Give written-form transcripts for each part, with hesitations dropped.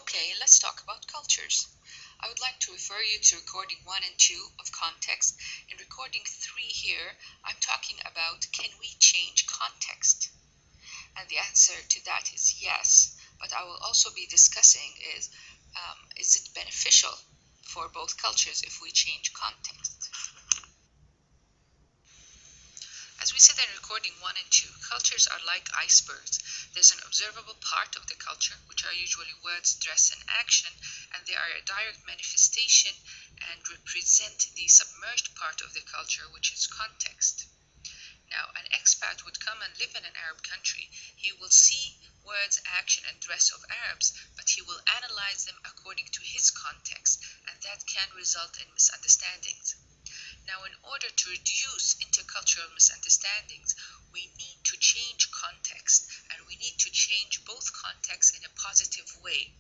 Okay, let's talk about cultures. I would like to refer you to recording 1 and 2 of context. In recording 3 here, I'm talking about can we change context? And the answer to that is yes, but I will also be discussing is it beneficial for both cultures if we change context? As we said in recording 1 and 2, cultures are like icebergs. There's an observable part of the culture, which are usually words, dress, and action, and they are a direct manifestation and represent the submerged part of the culture, which is context. Now, an expat would come and live in an Arab country. He will see words, action, and dress of Arabs, but he will analyze them according to his context, and that can result in misunderstandings. Now, in order to reduce intercultural misunderstandings, we need to change context, and we need to change both contexts in a positive way.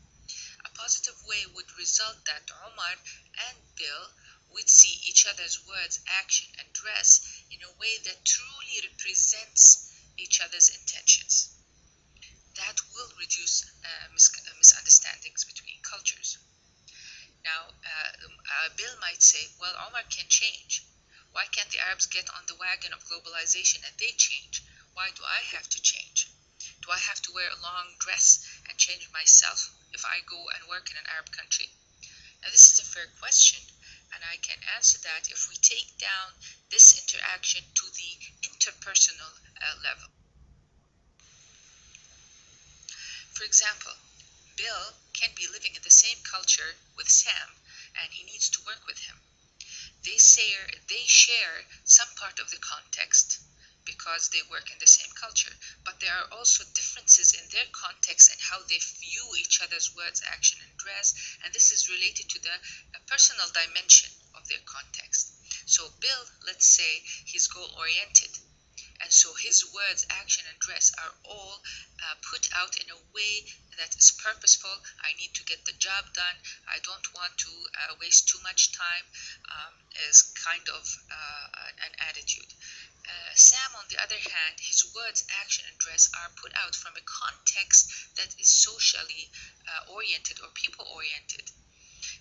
A positive way would result that Omar and Bill would see each other's words, action, and dress in a way that truly represents each other's intentions. That will reduce misunderstandings between cultures. Now, Bill might say, well, Omar can change. Why can't the Arabs get on the wagon of globalization and they change? Why do I have to change? Do I have to wear a long dress and change myself if I go and work in an Arab country? Now, this is a fair question, and I can answer that if we take down this interaction to the interpersonal level. For example, Bill can be living in the same culture with Sam, and he needs to work with him. They share some part of the context because they work in the same culture, but there are also differences in their context and how they view each other's words, action, and dress, and this is related to the personal dimension of their context. So Bill, let's say, he's goal-oriented, and so his words, action, and dress are all put out in a way that is purposeful. I need to get the job done. I don't want to waste too much time, is kind of an attitude. Sam, on the other hand, his words, action, and dress are put out from a context that is socially oriented or people-oriented.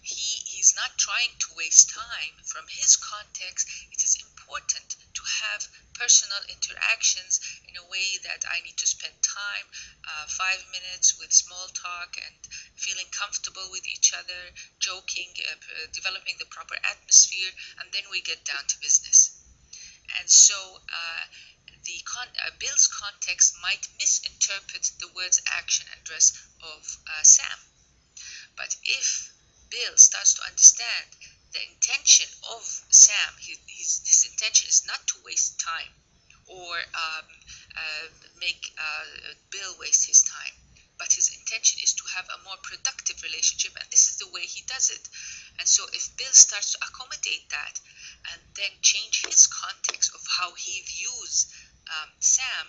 He's not trying to waste time. From his context, it is important to have personal interactions in a way that I need to spend time, 5 minutes with small talk and feeling comfortable with each other, joking, developing the proper atmosphere, and then we get down to business. And so Bill's context might misinterpret the words, action, and dress of Sam. But if Bill starts to understand the intention of Sam, his intention is not to waste time or make Bill waste his time, but his intention is to have a more productive relationship, and this is the way he does it. And so if Bill starts to accommodate that and then change his context of how he views Sam,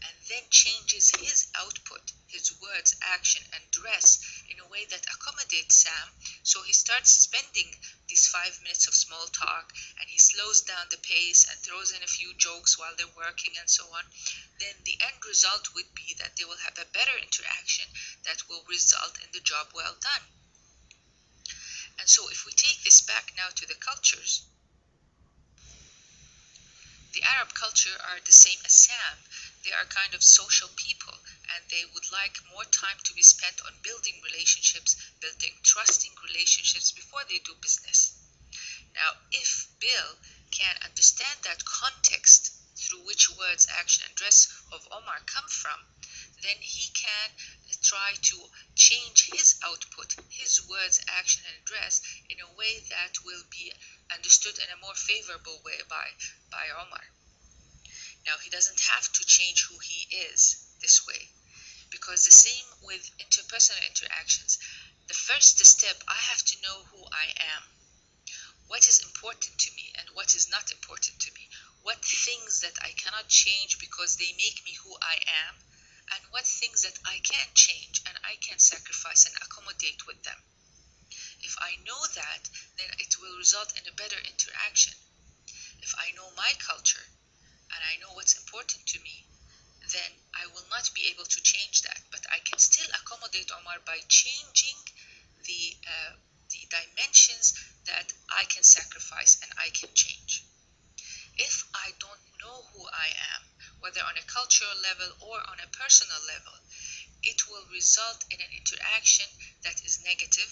and then changes his output, his words, action, and dress in a way that accommodates Sam, so he starts spending these 5 minutes of small talk, and he slows down the pace and throws in a few jokes while they're working and so on, then the end result would be that they will have a better interaction that will result in the job well done. And so if we take this back now to the cultures, the Arab culture are the same as Sam. They are kind of social people, and they would like more time to be spent on building relationships, building trusting relationships before they do business. Now, if Bill can understand that context through which words, action, and dress of Omar come from, then he can try to change his output, his words, action, and dress in a way that will be understood in a more favorable way by Omar. Now, he doesn't have to change who he is this way, because the same with interpersonal interactions. The first step, I have to know who I am. What is important to me and what is not important to me? What things that I cannot change because they make me who I am, and what things that I can change and I can sacrifice and accommodate with them. If I know that, then it will result in a better interaction. If I know my culture and I know what's important to me, then I will not be able to change that, but I can still accommodate Omar by changing the dimensions that I can sacrifice and I can change. If I don't know who I am, whether on a cultural level or on a personal level, it will result in an interaction that is negative.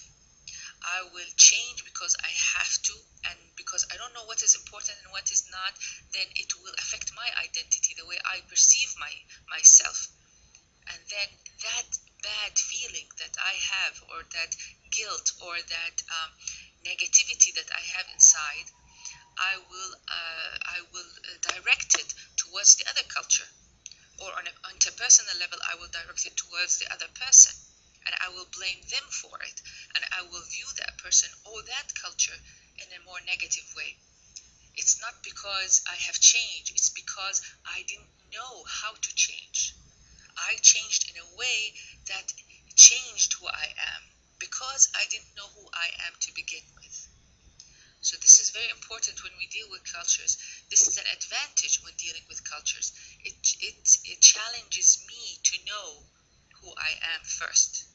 I will change because I have to, and because I don't know what is important and what is not, then it will affect my identity, the way I perceive myself. And then that bad feeling that I have, or that guilt, or that negativity that I have inside, I will direct it towards the other culture, or on an interpersonal level, I will direct it towards the other person, and I will blame them for it, and I will view that person or that culture in a more negative way. It's not because I have changed, it's because I didn't know how to change. I changed in a way that changed who I am, because I didn't know who I am to begin with. So this is very important when we deal with cultures. This is an advantage when dealing with cultures. It challenges me to know who I am first.